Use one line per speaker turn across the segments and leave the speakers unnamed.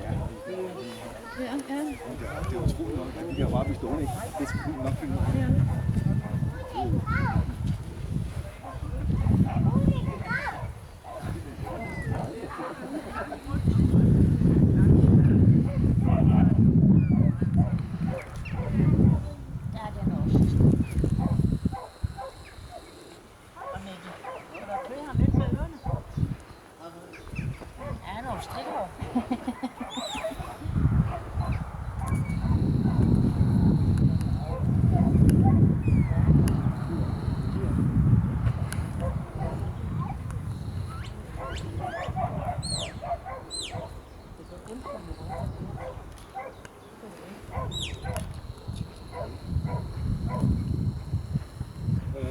Ja.
Det er utroligt nok, at de kan bare blive stående, ikke? Det skal vi nok finde ud af.
Ja.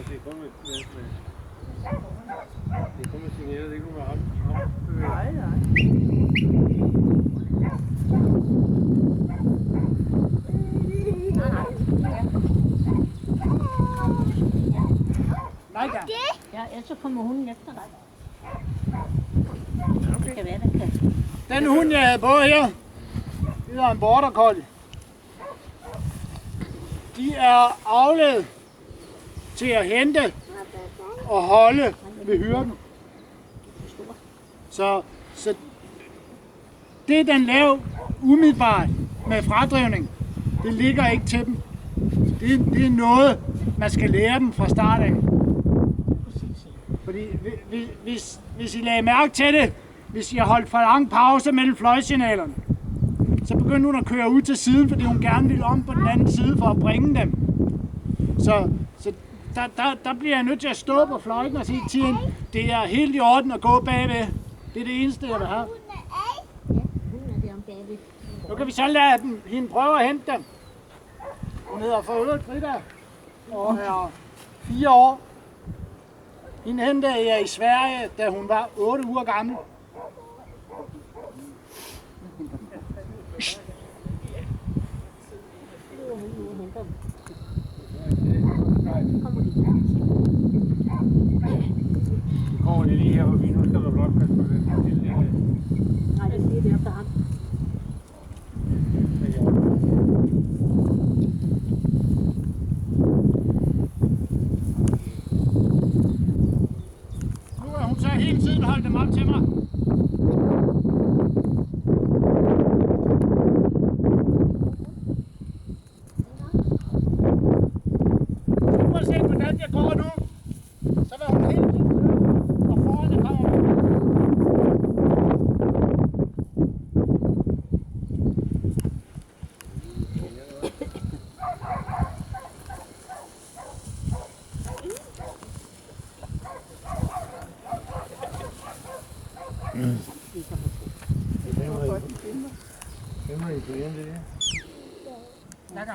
Det er kun med signeret, det er ikke nogen med
Nej da. Ja, så kommer hunden efter dig. Det kan være, den kan.
Den hund, jeg havde på her, det er en border collie. De er avlet til at hente og holde ved hyrden. Så det, den laver umiddelbart med fradrivning, det ligger ikke til dem. Det er noget, man skal lære dem fra start af. Fordi hvis I lagde mærke til det, hvis jeg holdt for lang pause mellem fløjsignalerne, så begyndte hun at køre ud til siden, fordi hun gerne ville om på den anden side for at bringe dem. Så der bliver jeg nødt til at stå på fløjten og sige til hende, det er helt i orden at gå bagved. Det er det eneste, jeg vil have. Nu kan vi så lade hende prøve at hente dem. Hun hedder for øvrigt Frida og er 4 år. Hende hentede jeg i Sverige, da hun var 8 uger gammel.
Kommer det lige her forbi, nu skal der blot passe på den.
Nej, det er lige der efter ham.
Nu har hun så hele tiden holdt dem op til mig. Uanset hvordan jeg går nu, så var hun helt og foran der kommer hun.
Det må I få hjem det der.
Lækker.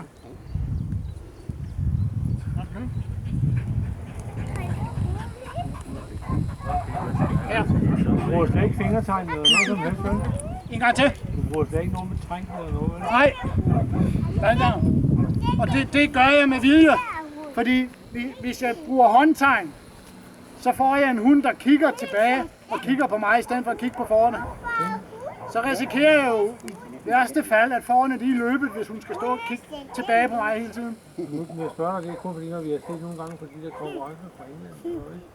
Her.
Du bruger slet ikke fingertegn eller noget som helst, vel?
En gang til.
Du bruger slet ikke noget med træng eller noget, vel?
Nej. Lækker. Og det gør jeg med vilje. Fordi hvis jeg bruger håndtegn, så får jeg en hund, der kigger tilbage og kigger på mig, i stedet for at kigge på forerne. Så risikerer jeg jo i værste fald, at forerne de er løbet, hvis hun skal stå og kigge tilbage på mig hele tiden.
Nu vil jeg spørge dig, det er kun fordi, når vi har set nogle gange på de der konkurrencer fra England,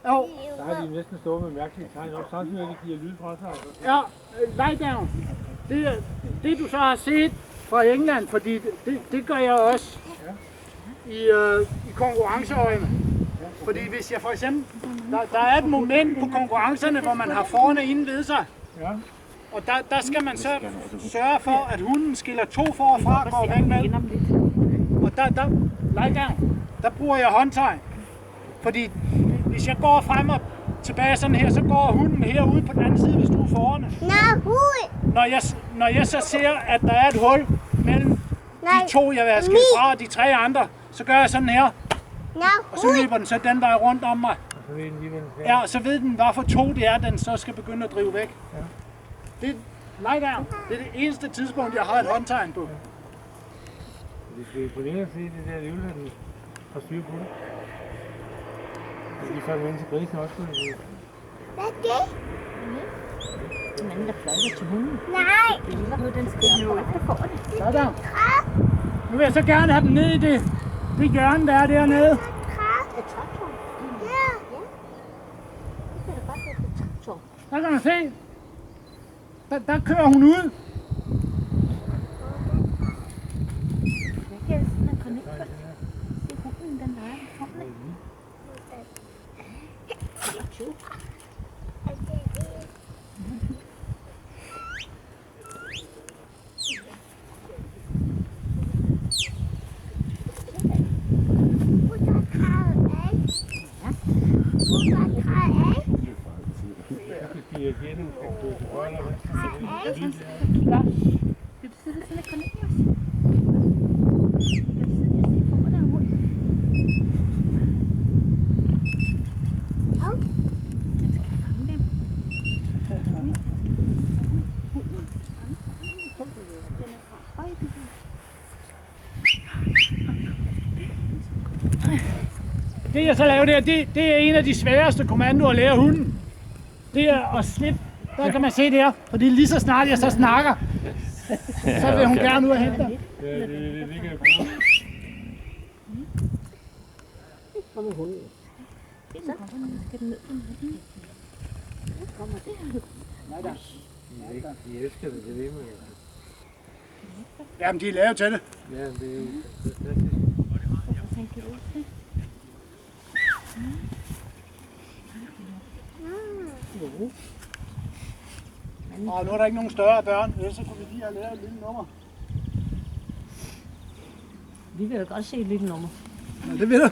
Jo.
der har de næsten stået med mærkelige tegn op, samtidig med at de giver lyd fra sig. Altså.
Ja, lie down. Det du så har set fra England, fordi det gør jeg også i konkurrenceøjne. Fordi hvis jeg for eksempel, der er et moment på konkurrencerne, hvor man har forerne inde ved sig.
Ja.
Og der skal man så sørge for, at hunden skiller 2 for fra og går væk med. Og der bruger jeg håndtegn. Fordi hvis jeg går frem og tilbage sådan her, så går hunden herude på den anden side, hvis du er forerne. Når jeg så ser, at der er et hul mellem de 2, jeg vil have skilt fra, og de 3 andre, så gør jeg sådan her. Og så løber den så den vej rundt om mig.
Så ved den lige,
Ja, så ved den, hvad for 2 det er, den så skal begynde at drive væk.
Ja.
Det er det eneste tidspunkt, jeg har et håndtegn på.
Det skal imponere at se det der alligevel, at den har styr på det. De får den ind til grisen også.
Hvad er det?
Den anden, der fløjter til hunden.
Nej.
Den skal jo efter for det.
Sådan. Nu vil jeg så gerne have dem ned i det hjørne, der er dernede.
Et traktor.
Ja.
Det kan da godt være et traktor.
Der kan man se. Der kører hun ud.
Hvad kan det sådan, at komme ind på? Se hunden, den leger med foran.
Dirigenten kan gå til højre og venstre.
Vil du sidde sådan og komme ind i os? Vil du sidde og se på, der er hund? Den skal fange dem.
Det jeg så laver der, det er en af de sværeste kommandoer at lære hunden. Det er at slippe. Der kan man se der, fordi lige så snart jeg så snakker, så vil hun gerne ud og hente dig.
Ja, det ligger i bordet.
Hvor med hunden? Så skal den ned på hunden. Så kommer det.
De elsker det, det ved man jo.
Jamen, de er lavet til det.
Ja, det er fantastisk.
Han kan ud til.
Og nu er der ikke nogen større børn, ellers så kunne vi lige have lavet et lille nummer.
Vi vil jo godt se et lille nummer.
Ja, det vil du.